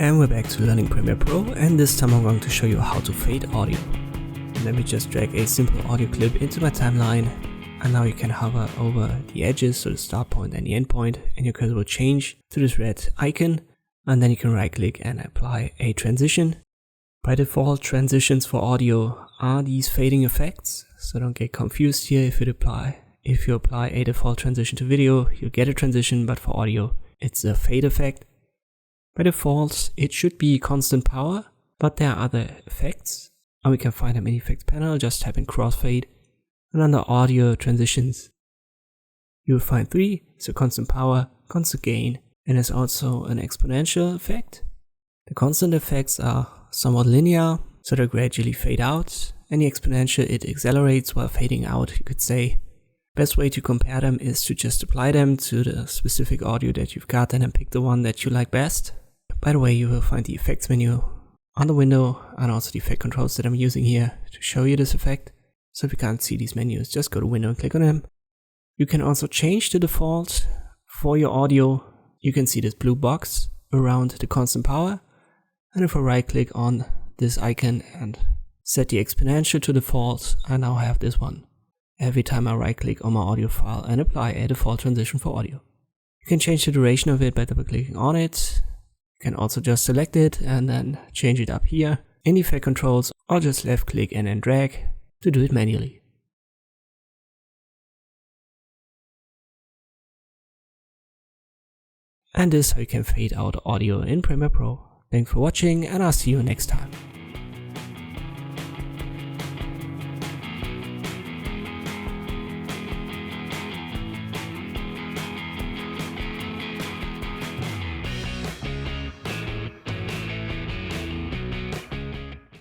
And we're back to learning Premiere Pro, and this time I'm going to show you how to fade audio. Let me just drag a simple audio clip into my timeline, and now you can hover over the edges, so the start point and the end point, and your cursor will change to this red icon, and then you can right click and apply a transition. By default, transitions for audio are these fading effects, so don't get confused here. If you apply a default transition to video, you'll get a transition, but for audio it's a fade effect. By default, it should be constant power, but there are other effects, and we can find them in the effects panel. Just type in crossfade, and under audio transitions, you'll find three, so constant power, constant gain, and there's also an exponential effect. The constant effects are somewhat linear, so they gradually fade out, and the exponential, it accelerates while fading out, you could say. Best way to compare them is to just apply them to the specific audio that you've got and then pick the one that you like best. By the way, you will find the effects menu on the window and also the effect controls that I'm using here to show you this effect. So if you can't see these menus, just go to window and click on them. You can also change the default for your audio. You can see this blue box around the constant power. And if I right click on this icon and set the exponential to default, I now have this one. Every time I right click on my audio file and apply a default transition for audio. You can change the duration of it by double clicking on it. You can also just select it and then change it up here in the effect controls, or just left click and then drag to do it manually. And this is how you can fade out audio in Premiere Pro. Thanks for watching, and I'll see you next time.